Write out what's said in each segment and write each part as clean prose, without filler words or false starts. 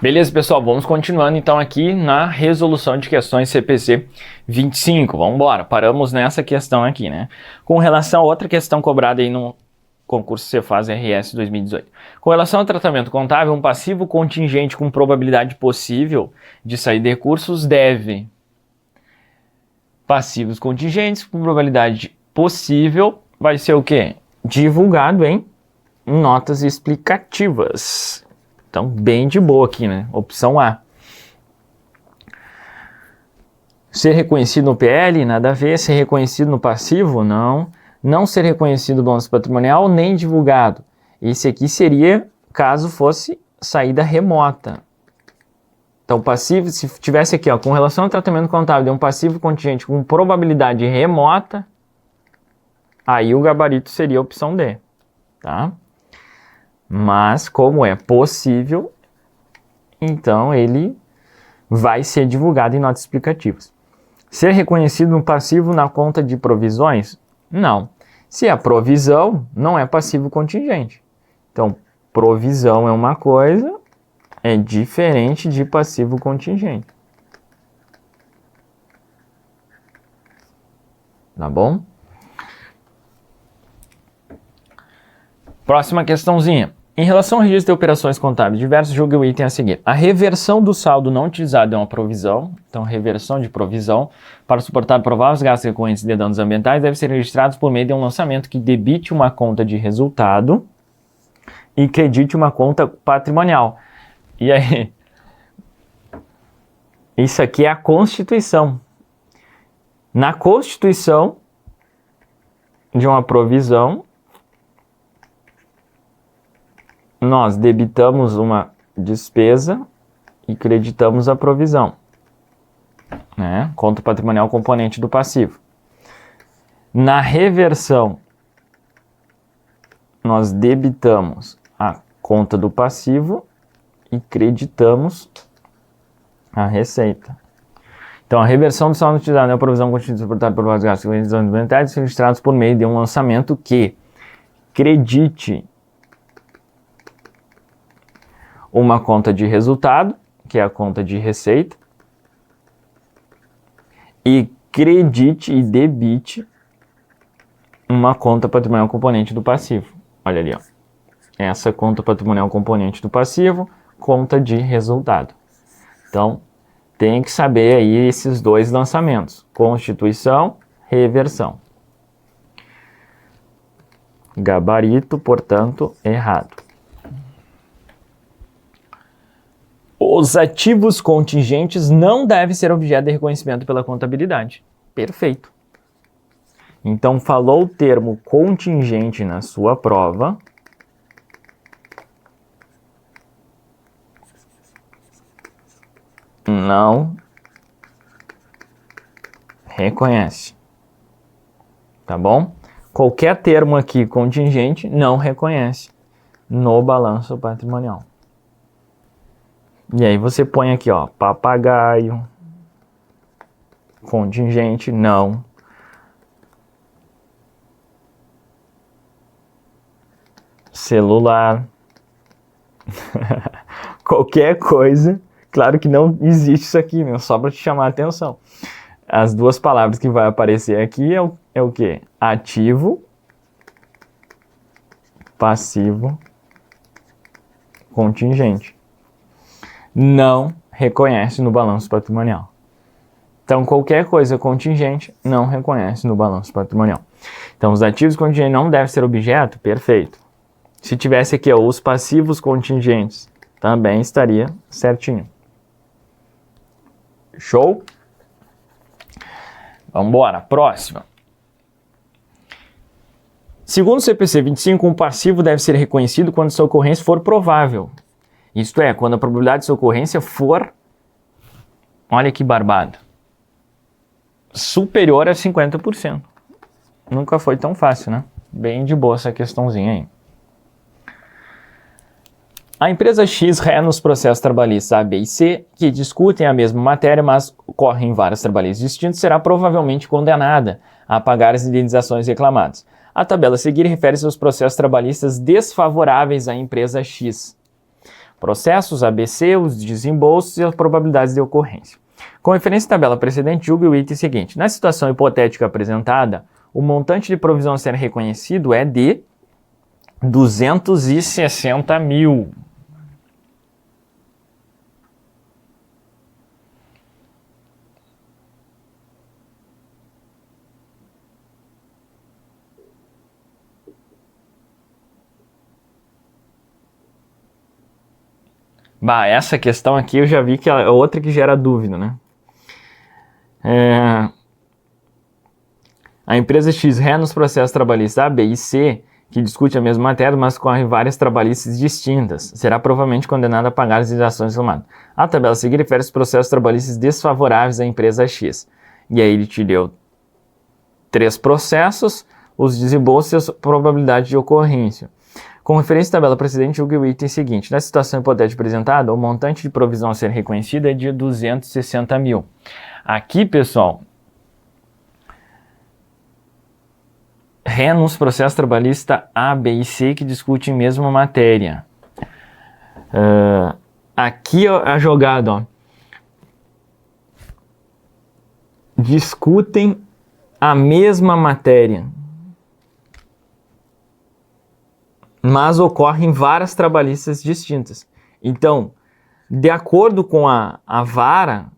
Beleza, pessoal, vamos continuando então aqui na resolução de questões CPC 25. Vamos embora, paramos nessa questão aqui, né? Com relação a outra questão cobrada aí no concurso Cefaz RS 2018. Com relação ao tratamento contábil, um passivo contingente com probabilidade possível de sair de recursos deve... Passivos contingentes com probabilidade possível vai ser o quê? Divulgado em notas explicativas. Então, bem de boa aqui, né? Opção A. Ser reconhecido no PL, nada a ver. Ser reconhecido no passivo, não. Não ser reconhecido no balanço patrimonial, nem divulgado. Esse aqui seria caso fosse saída remota. Então, passivo, se tivesse aqui, ó, com relação ao tratamento contábil de um passivo contingente com probabilidade remota, aí o gabarito seria a opção D, tá? Mas, como é possível, então ele vai ser divulgado em notas explicativas. Ser reconhecido no passivo na conta de provisões? Não. Se é provisão, não é passivo contingente. Então, provisão é uma coisa, é diferente de passivo contingente. Tá bom? Próxima questãozinha. Em relação ao registro de operações contábeis diversos, julgue o item a seguir. A reversão do saldo não utilizado é uma provisão. Então, reversão de provisão para suportar prováveis gastos recorrentes de danos ambientais deve ser registrados por meio de um lançamento que debite uma conta de resultado e credite uma conta patrimonial. E aí? Isso aqui é a Constituição. Na Constituição de uma provisão, nós debitamos uma despesa e creditamos a provisão, né? Conta patrimonial componente do passivo. Na reversão, nós debitamos a conta do passivo e creditamos a receita. Então, a reversão do saldo utilizado é a provisão constituída suportada por vários gastos ambientais registrados por meio de um lançamento que credite uma conta de resultado, que é a conta de receita, e credite e debite uma conta patrimonial componente do passivo. Olha ali, ó. Essa conta patrimonial componente do passivo, conta de resultado. Então, tem que saber aí esses dois lançamentos. Constituição, reversão. Gabarito, portanto, errado. Os ativos contingentes não devem ser objeto de reconhecimento pela contabilidade. Perfeito. Então, falou o termo contingente na sua prova. Não reconhece. Tá bom? Qualquer termo aqui contingente não reconhece no balanço patrimonial. E aí você põe aqui, ó, papagaio, contingente, não. Celular. Qualquer coisa. Claro que não existe isso aqui, né? Só para te chamar a atenção. As duas palavras que vai aparecer aqui é o quê? Ativo, passivo, contingente. Não reconhece no balanço patrimonial. Então, qualquer coisa contingente não reconhece no balanço patrimonial. Então, os ativos contingentes não devem ser objeto? Perfeito. Se tivesse aqui, ó, os passivos contingentes, também estaria certinho. Show? Vamos embora. Próxima. Segundo o CPC 25, um passivo deve ser reconhecido quando sua ocorrência for provável. Isto é, quando a probabilidade de sua ocorrência for, olha que barbado, superior a 50%. Nunca foi tão fácil, né? Bem de boa essa questãozinha aí. A empresa X ré nos processos trabalhistas A, B e C, que discutem a mesma matéria, mas ocorrem em vários trabalhistas distintos, será provavelmente condenada a pagar as indenizações reclamadas. A tabela a seguir refere-se aos processos trabalhistas desfavoráveis à empresa X. processos, ABC, os desembolsos e as probabilidades de ocorrência. Com referência à tabela precedente, julgue o item seguinte. Na situação hipotética apresentada, o montante de provisão a ser reconhecido é de 260 mil. Bah, essa questão aqui eu já vi que é outra que gera dúvida, né? A empresa X ré nos processos trabalhistas A, B e C, que discute a mesma matéria, mas corre várias trabalhistas distintas, será provavelmente condenada a pagar as indenizações reclamadas. A tabela a seguir refere os processos trabalhistas desfavoráveis à empresa X. E aí ele te deu 3 processos, os desembolsos e as probabilidades de ocorrência. Com referência à tabela precedente, julgue o item seguinte. Na situação hipotética apresentada, o montante de provisão a ser reconhecido é de 260 mil. Aqui, pessoal, ré nos processos trabalhistas A, B e C que discutem a mesma matéria. Aqui a jogada, ó. Discutem a mesma matéria, mas ocorrem várias trabalhistas distintas. Então, de acordo com a vara,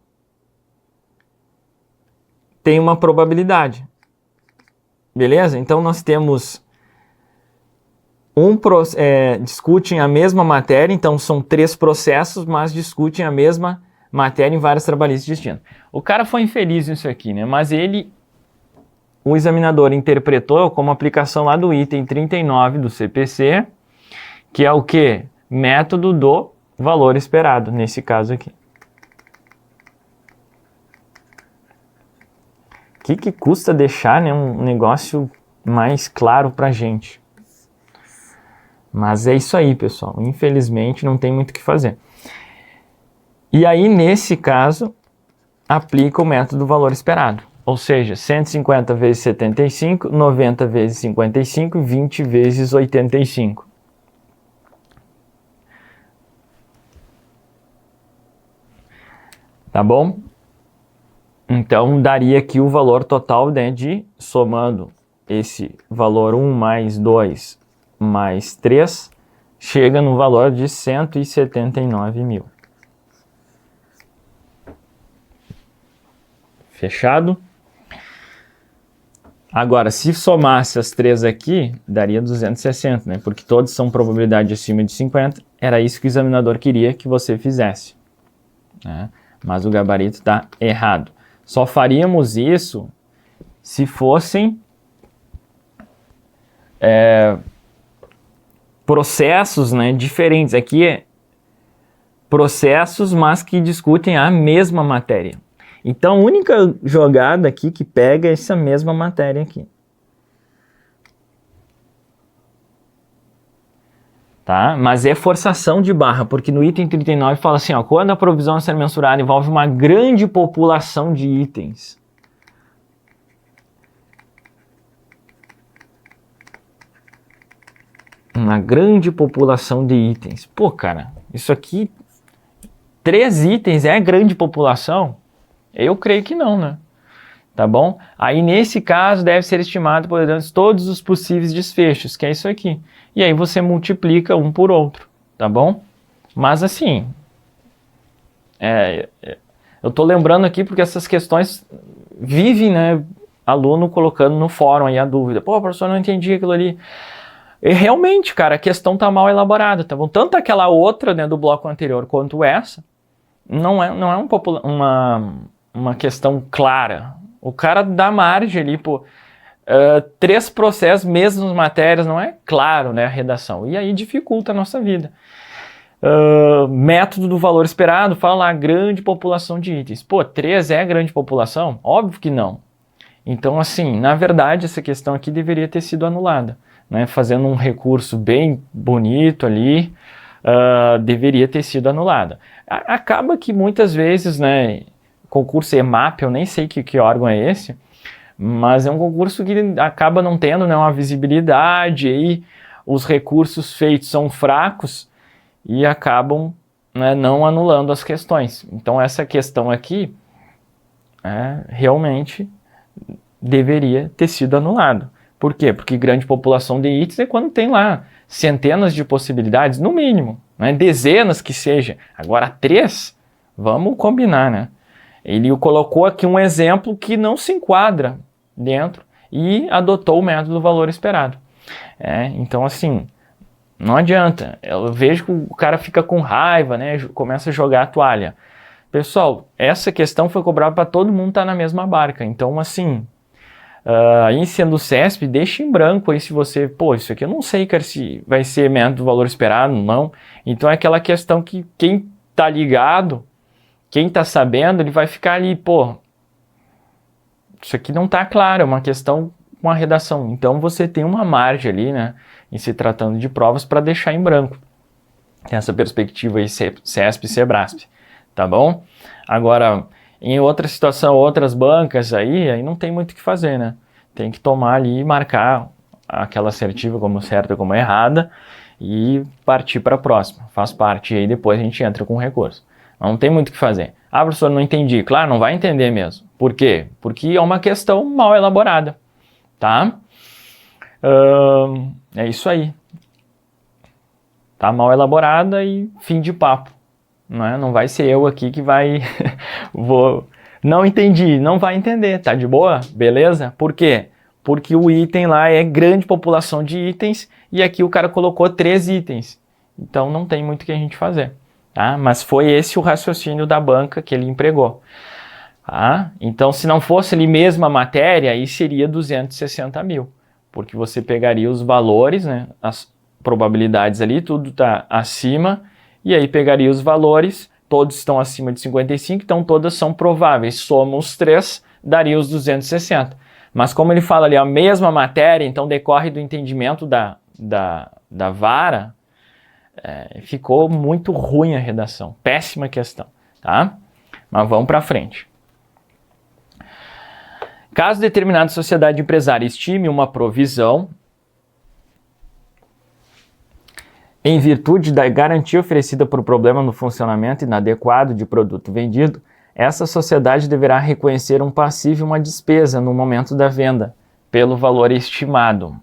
tem uma probabilidade. Beleza? Então, nós temos discutem a mesma matéria, então são 3 processos, mas discutem a mesma matéria em várias trabalhistas distintas. O cara foi infeliz nisso aqui, né? Mas o examinador interpretou como aplicação lá do item 39 do CPC, que é o quê? Método do valor esperado, nesse caso aqui. O que custa deixar, né, um negócio mais claro pra gente? Mas é isso aí, pessoal. Infelizmente, não tem muito o que fazer. E aí, nesse caso, aplica o método do valor esperado. Ou seja, 150 vezes 75, 90 vezes 55, 20 vezes 85. Tá bom? Então, daria aqui o valor total, né, de, somando esse valor 1 mais 2 mais 3, chega no valor de 179 mil. Fechado? Agora, se somasse as 3 aqui, daria 260, né? Porque todos são probabilidade acima de 50. Era isso que o examinador queria que você fizesse, né? Mas o gabarito está errado. Só faríamos isso se fossem processos, né, diferentes. Aqui é processos, mas que discutem a mesma matéria. Então, a única jogada aqui que pega é essa mesma matéria aqui. Tá? Mas é forçação de barra, porque no item 39 fala assim, ó, quando a provisão a ser mensurada envolve uma grande população de itens. Uma grande população de itens. Pô, cara, isso aqui, 3 itens é grande população? Eu creio que não, né? Tá bom? Aí, nesse caso, deve ser estimado por todos os possíveis desfechos, que é isso aqui. E aí você multiplica um por outro, tá bom? Mas assim, eu tô lembrando aqui porque essas questões vivem, né? Aluno colocando no fórum aí a dúvida. Pô, professor, não entendi aquilo ali. E realmente, cara, a questão tá mal elaborada, tá bom? Tanto aquela outra, né, do bloco anterior, quanto essa, não é uma questão clara. O cara dá margem ali, pô, 3 processos, mesmas matérias, não é claro, né, a redação. E aí dificulta a nossa vida. Método do valor esperado, fala lá, grande população de itens. Pô, 3 é grande população? Óbvio que não. Então, assim, na verdade, essa questão aqui deveria ter sido anulada, né, fazendo um recurso bem bonito ali, deveria ter sido anulada. Acaba que muitas vezes, né, concurso EMAP, eu nem sei que órgão é esse, mas é um concurso que acaba não tendo, né, uma visibilidade, aí os recursos feitos são fracos, e acabam, né, não anulando as questões. Então essa questão aqui realmente deveria ter sido anulado. Por quê? Porque grande população de itens é quando tem lá centenas de possibilidades, no mínimo, né? Dezenas que seja. Agora 3, vamos combinar, né? Ele colocou aqui um exemplo que não se enquadra dentro e adotou o método do valor esperado. Então, assim, não adianta. Eu vejo que o cara fica com raiva, né? Começa a jogar a toalha. Pessoal, essa questão foi cobrada para todo mundo estar na mesma barca. Então, assim, aí sendo o CESP, deixa em branco aí se você... Pô, isso aqui eu não sei, cara, se vai ser método do valor esperado, não. Então é aquela questão que quem tá ligado, quem tá sabendo, ele vai ficar ali, pô, isso aqui não tá claro, é uma questão com a redação. Então você tem uma margem ali, né, em se tratando de provas para deixar em branco. Tem essa perspectiva aí, CESP e SEBRASP, tá bom? Agora, em outra situação, outras bancas aí não tem muito o que fazer, né? Tem que tomar ali e marcar aquela assertiva como certa, como errada e partir para a próxima. Faz parte, e aí depois a gente entra com recurso. Não tem muito o que fazer. Ah, professor, não entendi. Claro, não vai entender mesmo. Por quê? Porque é uma questão mal elaborada, tá? É isso aí. Tá mal elaborada e fim de papo. Não vai ser eu aqui que vai... Não entendi, não vai entender, tá de boa? Beleza? Por quê? Porque o item lá é grande população de itens e aqui o cara colocou 3 itens. Então não tem muito o que a gente fazer. Tá? Mas foi esse o raciocínio da banca que ele empregou. Tá? Então, se não fosse ali mesmo a matéria, aí seria 260 mil. Porque você pegaria os valores, né, as probabilidades ali, tudo está acima, e aí pegaria os valores, todos estão acima de 55, então todas são prováveis. Soma os 3, daria os 260. Mas como ele fala ali a mesma matéria, então decorre do entendimento da vara, ficou muito ruim a redação. Péssima questão, tá? Mas vamos para frente. Caso determinada sociedade empresária estime uma provisão em virtude da garantia oferecida por problema no funcionamento inadequado de produto vendido, essa sociedade deverá reconhecer um passivo e uma despesa no momento da venda, pelo valor estimado.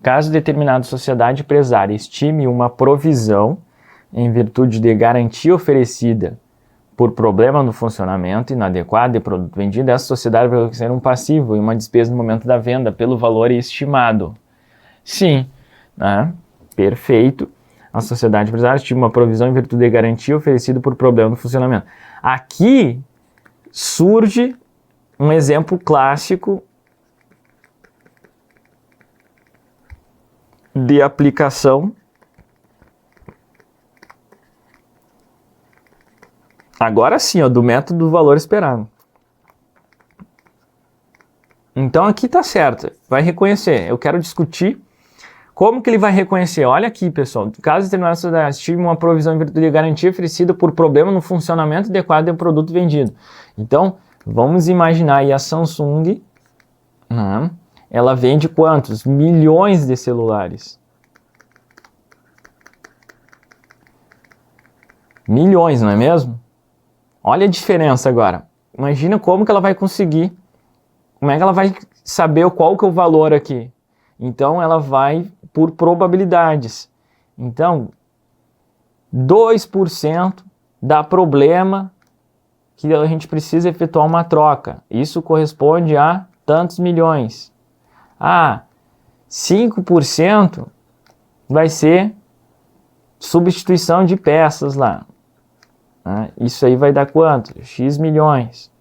Caso determinada sociedade empresária estime uma provisão em virtude de garantia oferecida por problema no funcionamento inadequado de produto vendido, essa sociedade vai reconhecer um passivo e uma despesa no momento da venda, pelo valor estimado. Sim. Perfeito. A sociedade empresária estima uma provisão em virtude de garantia oferecida por problema no funcionamento. Aqui surge um exemplo clássico de aplicação agora sim, do método do valor esperado. Então aqui tá certo, vai reconhecer. Eu quero discutir como que ele vai reconhecer? Olha aqui, pessoal. Caso determinada sociedade estime uma provisão em virtude de garantia oferecida por problema no funcionamento adequado de um produto vendido. Então, vamos imaginar aí a Samsung, né? Ela vende quantos? Milhões de celulares. Milhões, não é mesmo? Olha a diferença agora. Imagina como que ela vai conseguir, como é que ela vai saber qual que é o valor aqui. Então, ela vai por probabilidades. Então, 2% dá problema que a gente precisa efetuar uma troca. Isso corresponde a tantos milhões. 5% vai ser substituição de peças lá. Isso aí vai dar quanto? X milhões.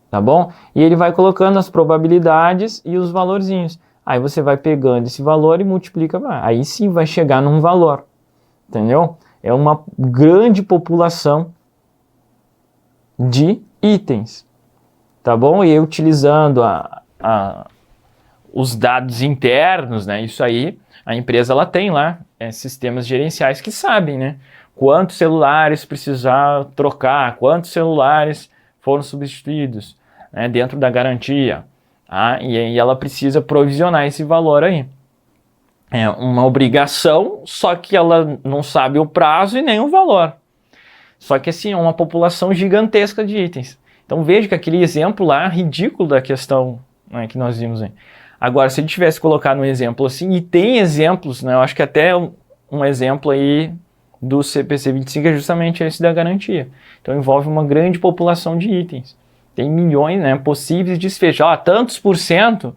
Tá bom? E ele vai colocando as probabilidades e os valorzinhos. Aí você vai pegando esse valor e multiplica. Aí sim vai chegar num valor. Entendeu? É uma grande população de itens. Tá bom? E utilizando os dados internos, né? Isso aí, a empresa ela tem lá sistemas gerenciais que sabem, né? Quantos celulares precisar trocar, quantos celulares foram substituídos, né, dentro da garantia. E aí ela precisa provisionar esse valor aí. é uma obrigação, só que ela não sabe o prazo e nem o valor. Só que assim, é uma população gigantesca de itens. Então veja que aquele exemplo lá, ridículo da questão, né, que nós vimos aí. Agora, se ele tivesse colocado um exemplo assim, e tem exemplos, né, eu acho que até um exemplo aí do CPC 25 é justamente esse da garantia. Então envolve uma grande população de itens. Tem milhões, né, possíveis desfechos. Tantos por cento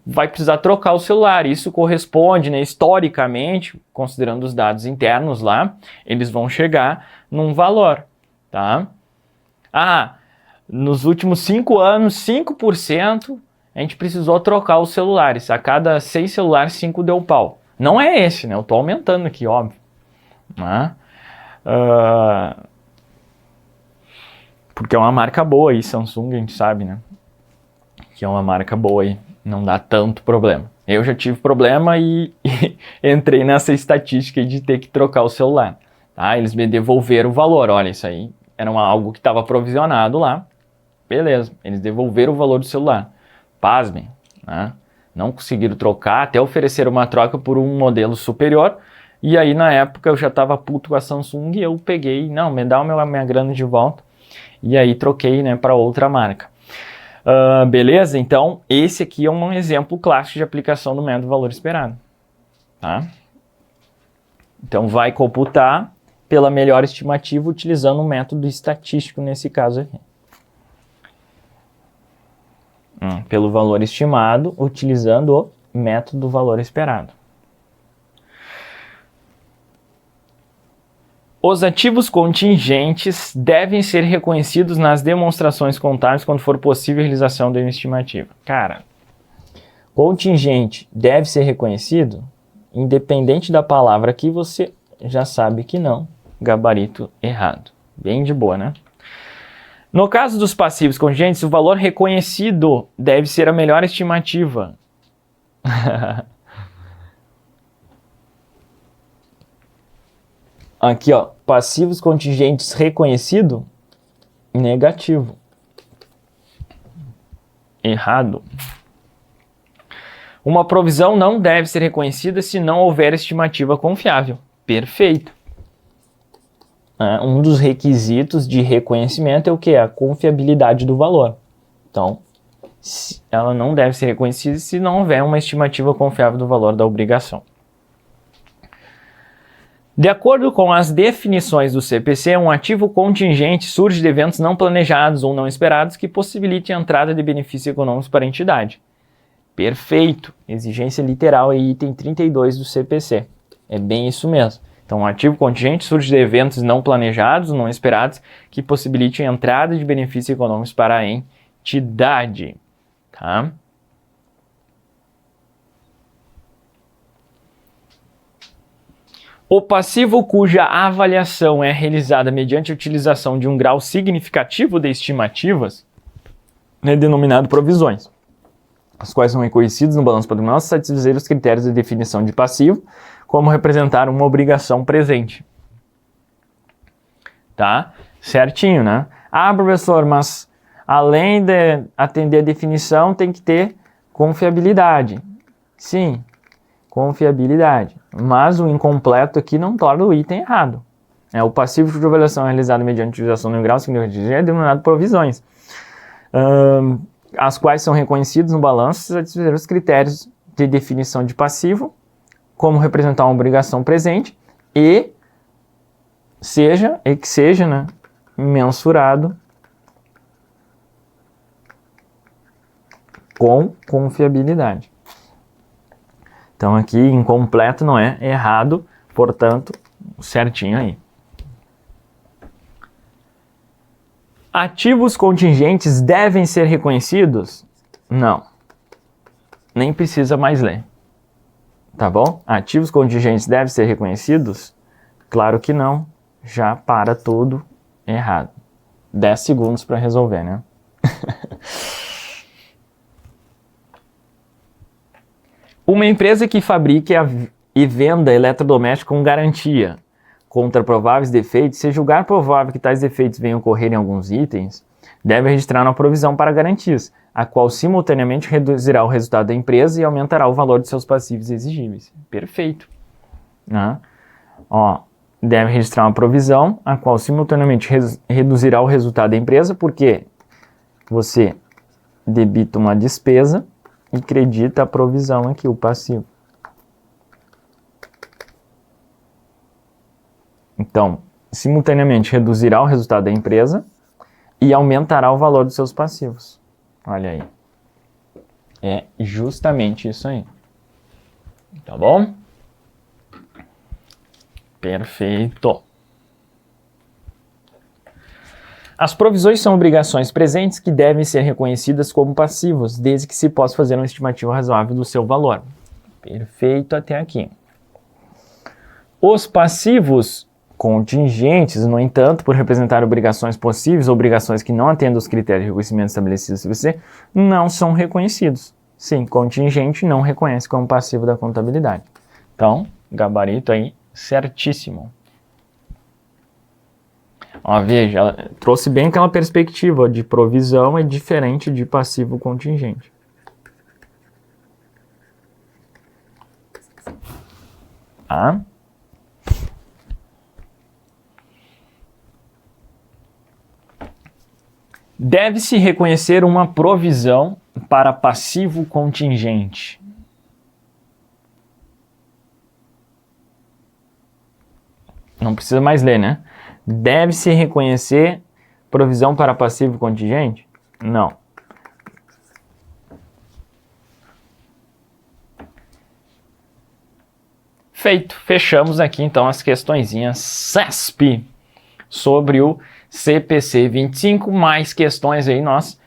vai precisar trocar o celular. Isso corresponde, né, historicamente, considerando os dados internos lá, eles vão chegar num valor, tá? Nos últimos 5 anos, 5% a gente precisou trocar os celulares. A cada 6 celulares, 5 deu pau. Não é esse, né? Eu tô aumentando aqui, óbvio. Né? Porque é uma marca boa aí, Samsung, a gente sabe, né? Que é uma marca boa aí. Não dá tanto problema. Eu já tive problema e entrei nessa estatística de ter que trocar o celular. Tá? Eles me devolveram o valor. Olha, isso aí era algo que estava provisionado lá. Beleza, eles devolveram o valor do celular. Pasmem, né? Não conseguiram trocar, até ofereceram uma troca por um modelo superior. E aí, na época, eu já estava puto com a Samsung e eu peguei, não, me dá a minha grana de volta. E aí, troquei, né, para outra marca. Beleza? Então, esse aqui é um exemplo clássico de aplicação do método valor esperado. Tá? Então, vai computar pela melhor estimativa utilizando um método estatístico nesse caso aqui. Pelo valor estimado, utilizando o método do valor esperado. Os ativos contingentes devem ser reconhecidos nas demonstrações contábeis quando for possível a realização da estimativa. Cara, contingente deve ser reconhecido, independente da palavra aqui, você já sabe que não. Gabarito errado. Bem de boa, né? No caso dos passivos contingentes, o valor reconhecido deve ser a melhor estimativa. Aqui, ó, passivos contingentes reconhecido, negativo. Errado. Uma provisão não deve ser reconhecida se não houver estimativa confiável. Perfeito. Um dos requisitos de reconhecimento é o que? A confiabilidade do valor. Então, ela não deve ser reconhecida se não houver uma estimativa confiável do valor da obrigação. De acordo com as definições do CPC, um ativo contingente surge de eventos não planejados ou não esperados que possibilitem a entrada de benefícios econômicos para a entidade. Perfeito! Exigência literal é item 32 do CPC. É bem isso mesmo. Então, um ativo contingente surge de eventos não planejados, não esperados, que possibilitem a entrada de benefícios econômicos para a entidade. Tá? O passivo cuja avaliação é realizada mediante a utilização de um grau significativo de estimativas é denominado provisões, as quais são reconhecidas no balanço patrimonial se satisfazer os critérios de definição de passivo, como representar uma obrigação presente. Tá? Certinho, né? Professor, mas além de atender a definição, tem que ter confiabilidade. Sim, confiabilidade. Mas o incompleto aqui não torna o item errado. O passivo cuja avaliação é realizada mediante utilização de um grau significativo é denominado provisões, as quais são reconhecidas no balanço se satisfazer os critérios de definição de passivo, como representar uma obrigação presente e que seja, né, mensurado com confiabilidade. Então aqui incompleto não é errado, portanto, certinho aí. Ativos contingentes devem ser reconhecidos? Não. Nem precisa mais ler. Tá bom? Ativos contingentes devem ser reconhecidos? Claro que não. Já para tudo errado. 10 segundos para resolver, né? Uma empresa que fabrique e venda eletrodoméstico com garantia contra prováveis defeitos, se julgar provável que tais defeitos venham ocorrer em alguns itens, deve registrar uma provisão para garantias, a qual simultaneamente reduzirá o resultado da empresa e aumentará o valor de seus passivos exigíveis. Perfeito. Né? Ó, deve registrar uma provisão, a qual simultaneamente reduzirá o resultado da empresa, porque você debita uma despesa e credita a provisão aqui, o passivo. Então, simultaneamente reduzirá o resultado da empresa e aumentará o valor dos seus passivos. Olha aí. É justamente isso aí. Tá bom? Perfeito. As provisões são obrigações presentes que devem ser reconhecidas como passivos, desde que se possa fazer uma estimativa razoável do seu valor. Perfeito até aqui. Os passivos contingentes, no entanto, por representar obrigações possíveis ou obrigações que não atendam os critérios de reconhecimento estabelecidos no CVC, não são reconhecidos. Sim, contingente não reconhece como passivo da contabilidade. Então, gabarito aí certíssimo. Ó, veja, ela trouxe bem aquela perspectiva de provisão é diferente de passivo contingente. Tá? Deve-se reconhecer uma provisão para passivo contingente. Não precisa mais ler, né? Deve-se reconhecer provisão para passivo contingente? Não. Feito. Fechamos aqui então as questõezinhas CESP sobre o CPC 25, mais questões aí nós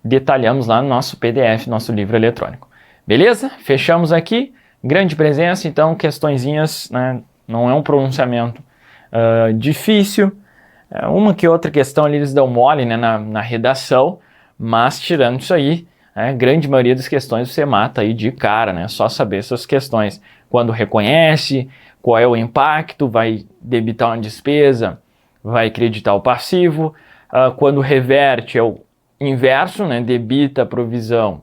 detalhamos lá no nosso PDF, nosso livro eletrônico. Beleza? Fechamos aqui. Grande presença, então questõezinhas, né? Não é um pronunciamento difícil. Uma que outra questão ali eles dão mole, né, na redação, mas tirando isso aí, a grande maioria das questões você mata aí de cara, né? Só saber essas questões. Quando reconhece, qual é o impacto, vai debitar uma despesa, vai creditar o passivo. Quando reverte é o inverso, né? Debita a provisão,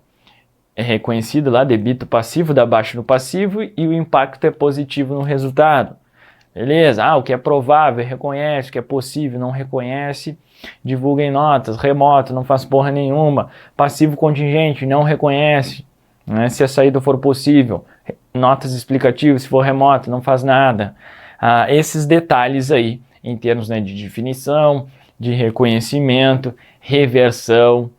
é reconhecido lá, debita o passivo, dá baixa no passivo e o impacto é positivo no resultado. Beleza? O que é provável, reconhece, o que é possível, não reconhece, divulga em notas, remoto, não faz porra nenhuma, passivo contingente, não reconhece, né? Se a saída for possível, notas explicativas, se for remoto, não faz nada. Esses detalhes aí, em termos, né, de definição, de reconhecimento, reversão,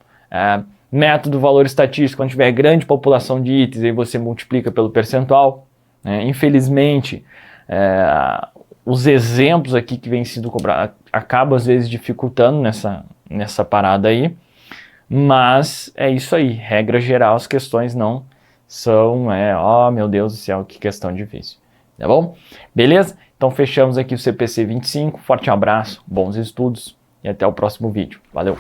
método valor estatístico, quando tiver grande população de itens, aí você multiplica pelo percentual. Infelizmente, os exemplos aqui que vem sendo cobrados acabam às vezes dificultando nessa parada aí, mas é isso aí, regra geral, as questões não são, oh meu Deus do céu, que questão difícil, tá bom? Beleza? Então fechamos aqui o CPC 25, forte abraço, bons estudos e até o próximo vídeo, valeu!